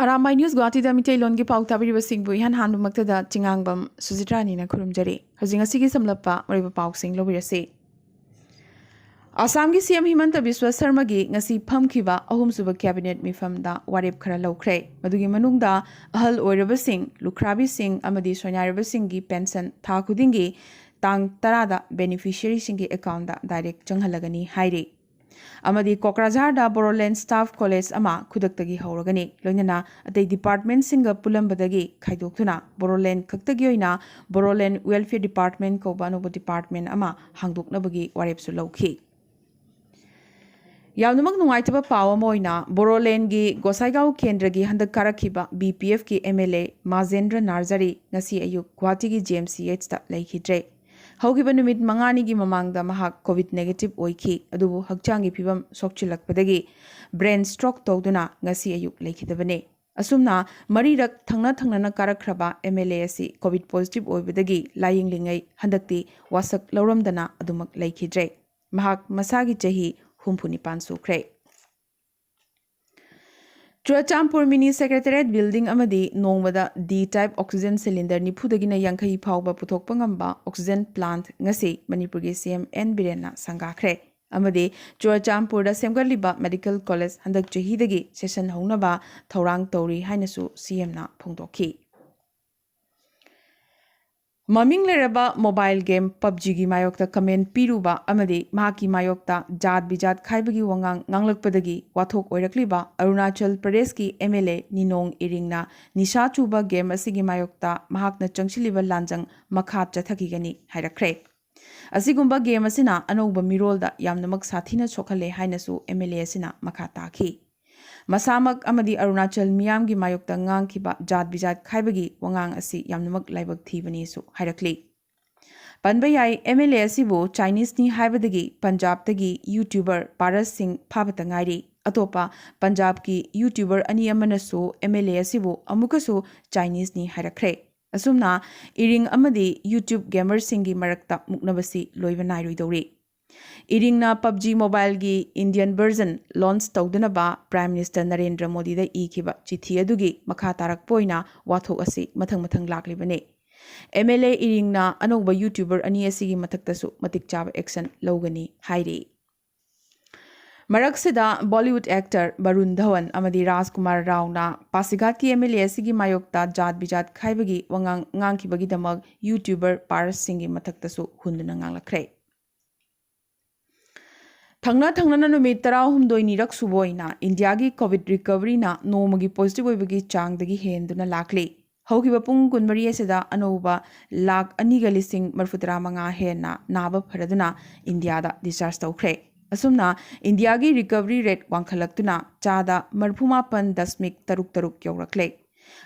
Arambai News Guwahati da Mitei Lon gi pau tabiri singbu ihan handu makta da chingangbam Suzitrani na khurumjari hojing asigi samlappa mariba pau sing lobirase Assam gi CM Himanta Biswa Sarma gi ngasi phamkhiba ahum suba cabinet mifam da warep khara lawkhre madugi manungda ahal oiraba sing lukhrabi sing amadi soinaraba sing gi pension tha khudingi tang 10 da beneficiary sing gi account da direct changhalagani hairi amadi Kokrajhar da Boroland Staff College ama khudaktagi hauragani loinana atei department singa pulambadagi khaidoktuna Boroland khaktagi oina Boroland Welfare Department ko banobo department ama hangdoknabagi warepsu lawkhi Yamnamak nungaitaba pawa moina Boroland gi Gosaigao Kendra gi handak karakhiba BPF ki MLA Mazendra Narzari ngasi ayuk Guwahati gi JMCH da laikhidre Haukiba numit mangani gi mamangda mahak COVID negative oiki adubu hakchangi phibam sokchilakpadagi brain stroke tawduna ngasi ayuk laikhidabane asumna marirak thangna karakhraba MLA asi COVID positive oibadagi layinglingai handakti wasak lauramdana adumak laikhidre mahak masagi chahi humpunipan sukre Churachampur Mini Secretariat Building amadi nongmada D-type oxygen cylinder nifudagina yankai phawba puthokpa ngamba oxygen plant ngasi Manipur gi CM N Birena sangakre amadi Churachampur da semgarliba medical college handak chahidagi session hounaba thorang tawri hainasu CM na phongdokhi Maming leraba mobile game PUBG gi mayokta comment piruba amadi mahaki mayokta jat bijat khaibagi wangang nganglakpadagi wathok oirakliba Arunachal Pradesh ki MLA Ninong Iringna nisha chuba game asigi mayokta mahakna changchiliba lanjang makha chathakigani hairakre asigumba game asina anouba mirolda yamnamak sathina sokhale hainasu MLA asina makha takhi Masamak amadi Arunachal miyam gi mayokta ngangkiba jat bijat khaibagi wangang asi yamnamak laibak thibani su hairakli Panbayai MLA asibu Chinese ni haibadagi Punjab tagi YouTuber Paras Singh phabata ngairi atopa Punjab ki YouTuber ani amanasu MLA asibu amukasu Chinese ni hairakre asumna iring amadi YouTube gamer singi marakta muknabasi loiba nairoidori Iringna PUBG Mobile gi Indian version launch tawdunaba Prime Minister Narendra Modi da ikiba chithi adugi makha tarakpoina wathok asi mathang laklibane MLA Iringna anoba YouTuber ani asigi mathaktasu matik chaba action logani hairi Maraksida Bollywood actor Barun Dhawan amadi Rajkumar Rao na Pasigat ki MLA asigi mayokta jat bijat khaibagi wangang ngangkibagi damag YouTuber Paras Singh mathaktasu hunduna nganglakre Thangna numit tarahumdoi nirak suboina India gi COVID recovery na nomagi positive oibagi changdagi henduna lakli haukiba pung kunmari asida anouba lakh aniga lising marfutara manga henna naba pharaduna India da discharge tawkhre asumna India gi recovery rate wangkhalaktuna chada marphuma pan dasmik taruk yaurakle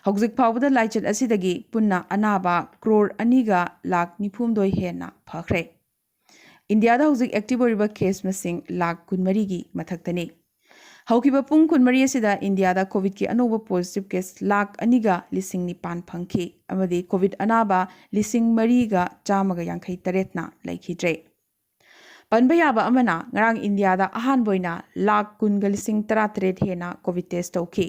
haujik phawda laichet asidagi punna anaba crore aniga lakh nifumdoi henna phakre India da hujik active oriba case masing lakh kunmari gi mathaktani haukiba pung kunmari asida India da COVID ki anoba positive case lakh aniga lising nipan phangki amadi COVID anaba lising mariga chamaga yankai taretna laikhidre panbayaba amana ngarang India da ahan boina lakh kunga lising 13 hena COVID test tawki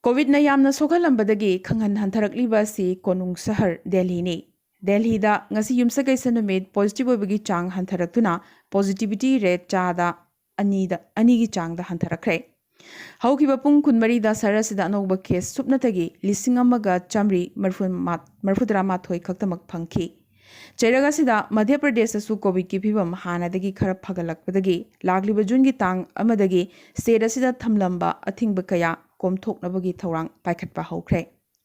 COVID na yamna sokhalambadagi khanghan hantharakliba si konung sahar Delhi ni Delhi da ngasi yumsakai sanumit positive oibagi chang hantharakuna positivity rate chada ani gi chang da hantharakre haukiba pung kunmari da sarasida anoba case supnatagi lising amaga chamri marfudra mathoi khaktamak phangki Chairaga sida Madhya Pradesh su COVID ki phibam hanadagi khara phagalakpadagi lagliba June gi tang amadagi state asida thamlamba athingba kaya komthoknabagi thorang paikhatpa haukre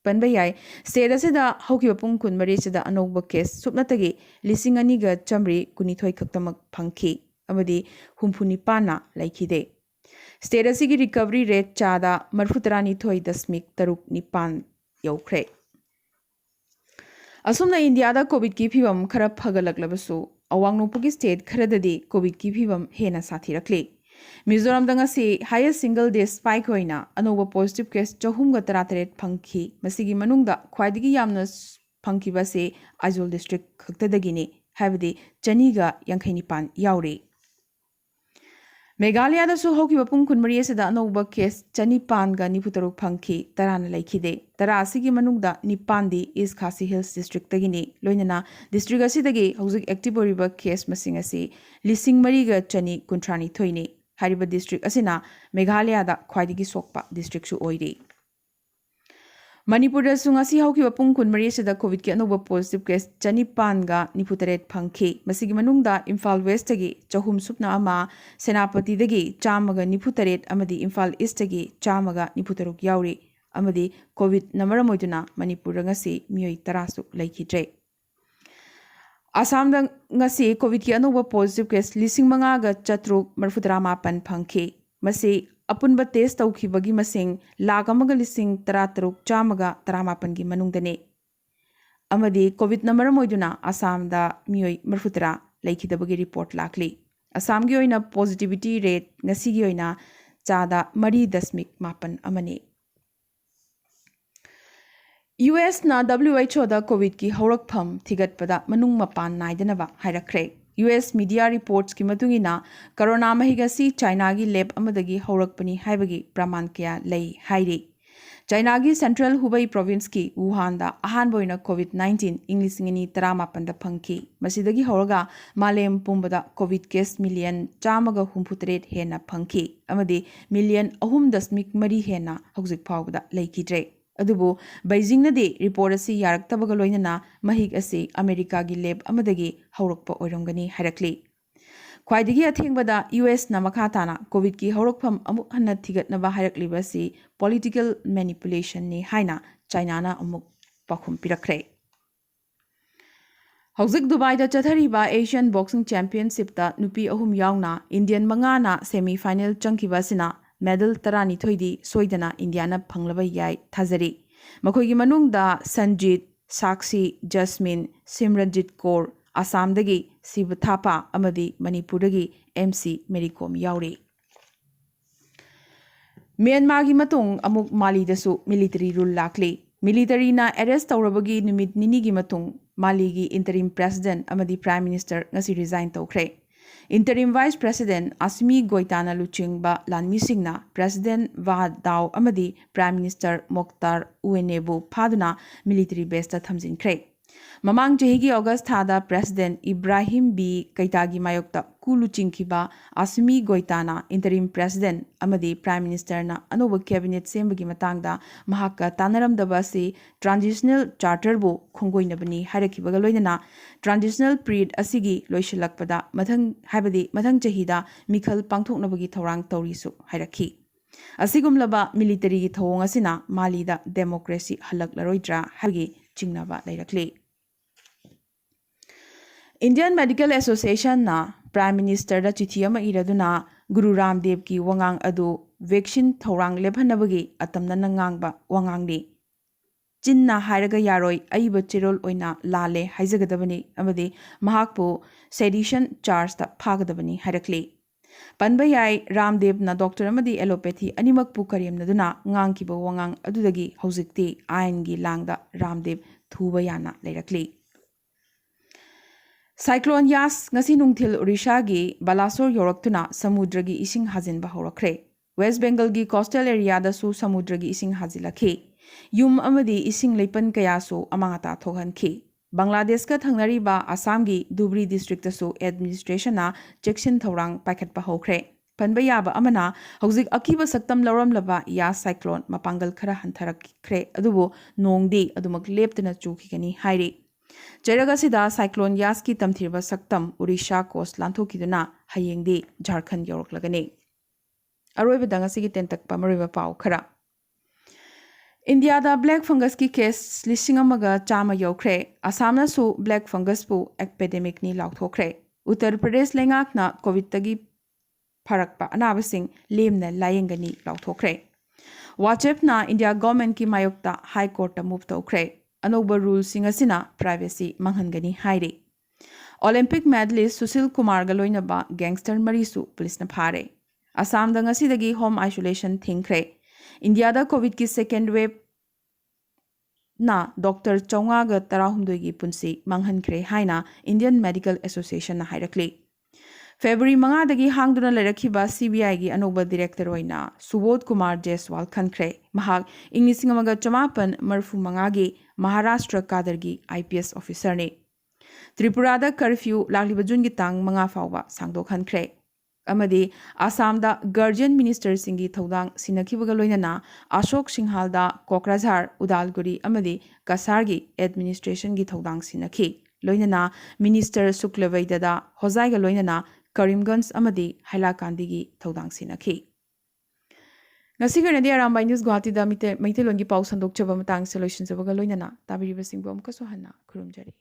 Panbayai state asida haukiba pung kunmari sida anoba case supnatagi lising aniga chamri kunithoi khaktamak phangki amadi humpuni pana laikhide state asigi recovery rate chada marfutarani thoi dasmik taruk nipan yaukre asumna India da COVID ki phibam khara phagalaklabasu awang nopagi state kharadadi COVID ki phibam hena sathirakli Mizoram dangasi highest single day spike hoina anoba positive case chahumga 13 phangki masigi manungda khwaidigi yamna phangki base Aizawl district khaktadagini habidi chaniga 59 yauri Meghalayadasu haukiba pung kunmari asida anauba case chanipanga niputaruk phangki tarana laikhide tara asigi manungda nipandi East Khasi Hills district tagini loinana district asidagi hauzik active oriba case masing asi lising mariga chani kuntrani thoini hariba district asina Meghalayada khwaidigi sokpa district su oiri Manipur Sungasi haukiba pung kunmari asida COVID ki anauba positive case chanipanga niputaret phangki masigi manungda Imphal West tagi chahum supna ama Senapati dagi chamaga niputaret amadi Imphal East tagi chamaga niputaruk yauri amadi COVID namaramoiduna Manipur ngasi miyoi tarasu laikhidre Assam ngasi COVID ki anauba positive case lising mangaga chatruk marfudramapan phangki masi अपुनब test तौखिबगी मसिंग लाख अमग लिसिंग तरा तरुक चामगा तरामापन की मनुंगदने अमदी कोविड नंबर मोइदुना असम दा मियोई मरफुतरा लेखिदबगी रिपोर्ट लाखली असम की ओइना पॉजिटिविटी रेट ngasi की ओइना चादा मरी दशमिक मापन अमने US ना WHO दा कोविड की हौरकफम थिगतपदा मनुंग मपान नाइदनबा हाइरखरे US media reports की मतुंगिना कोरोना महिगसी चाइना की लैब अमदगी हौरकपनी हाइबगी प्रमाण क्या लई हाइरे चाइना की सेंट्रल हुबई प्रोविंस की वुहान दा अहान बोइना COVID-19 इंग्लिसिंगनी तरामापन दा फंकी मसिदगी हौरगा मालेम पुंबदा कोविड केस मिलियन चामगा हुंफुतरेट हेना फंकी अमदी मिलियन अहुम दशमिक मरी हेना हौजिक फावदा लेकिद्रे अदुबो बेजिंग नदे रिपोर्ट असी यारक्तबगा लोइनना महिक असी अमेरिका की लैब अमदगी हौरकप ओइरंगनी हाइरक्ली ख्वाइदगी अथेंगबदा US ना मखाताना कोविड की हौरकफम अमुक हन्ना थिगतनबा हाइरक्लिबसी पॉलिटिकल मैनिपुलेशन ने हाइना चाइना ना अमुक पाखुम पिरखरे हौजिक दुबईदा चथरीबा एशियन बॉक्सिंग चैंपियनशिप ता नुपी अहुम यावना इंडियन मंगाना सेमीफाइनल चंकिबासिना मेडल तरानी थोइदी सोइदना इंडियाना फंगलबा याई थाजरी मखोइगी मनुंगदा संजीत साक्षी जस्मिन सिमरनजीत कौर आसामदगी सिबथापा अमदी मणिपुरदगी MC मेरीकॉम याउरी म्यांमार की मतुंग अमुक मालीदसु मिलिटरी रूल लाखली मिलिटरी ना अरेस्ट तौरबगी निमित निनी की मतुंग माली की interim president अमदी prime minister ngasi resign तौखरे Interim Vice President Asimi Goitana Luchingba Lanmisingna President Wahad Dao Amadi Prime Minister Mokhtar Uenebu Phaduna Military Base ta thamjinkhre Mamang chehigi August thada President Ibrahim B Kaitagi Mayokta Kulu Chingkhiba Asimi Goitana Interim President Amadi Prime Minister na Anoba Cabinet sembagi matangda mahakka tanaramdaba si Transitional Charter bu khonggoinabani hairakhibaga loinana Transitional Period asigi loisilakpada mathang chahida mikhal pangthoknabagi thorang taurisu hairakhi asigumlaba military gi thong asina Malida democracy halaklaroidra hagi chingnaba leirakli Indian Medical Association na Prime Minister da chithi ama iraduna Guru Ramdev ki wangang adu vaccine thorang lephanabagi atamna nangangba wangangni Chinna hairaga yaroi aiba chirol oina lale haizagadabani amadi mahakpu sedition charge ta phagadabani hairakli Panba yai Ramdev na doctor amadi allopathy animak pu karyamnaduna ngangkiba wangang adudagi hauzikti ain gi langda Ramdev thuba yana leirakli Cyclone Yas ngasi nungthil Odisha gi Balasore yoraktuna samudra gi ising hajinba horakre West Bengal gi coastal area da su samudra gi ising hajilakhi Yum amadi ising leipan kayasu amangata thoganki Bangladesh ka thangnariba Assam gi Dhubri district da su administration na checksin thorang paikhatpa hokre Panba yaba amana hauzik akiba saktam lauramlaba ya cyclone mapangal khara hantharakre adubu nongdi adumak leptana chukhigani hairi Jaragasida cyclone Yas ki tamthirba saktam Odisha coast lanthokiduna hayengdi Jharkhand yoroklagani Aroiba dangasigi tentakpa mariba pau khara India da black fungus ki case lisingamaga chama yokre Assam na su black fungus pu epidemic ni lauthokre Uttar Pradesh lengak na covid tagi pharakpa anabasing lemna layengani lauthokre Wachep na India government ki mayokta high court ta move tokre Anoba rules singasina privacy manghangani haire Olympic medalist Susil Kumar galoinaba gangster marisu police na phare Assam da ngasidagi home isolation thingkre India da covid ki second wave na Dr. Chaunga ga tarahumdoi gi punsi manghankre haina Indian Medical Association na hairakli February 5 hangduna lerakhiba CBI gi anoba director oina Subodh Kumar Jaiswal khankhre mahak inglising amaga chamapan marfu mangagi Maharashtra kadargi IPS officer ne Tripura da curfew lagliba jun gi tang manga fawba sangdok khankhre amadi Assam da guardian minister singi thodang sinakhibaga loinana Ashok Singhal da Kokrajhar Udalguri amadi Kasar gi administration gi thodang sinakhi loinana minister Suklaveida da Hozai ga loinana Karimganj amadi Hailakandi gi thodang sinakhi ngasi garnadi Arambai News Guwahati da mite longi pau sandok chaba matang solution jabaga loinana tabiriba singbo amka so hanna khurumjari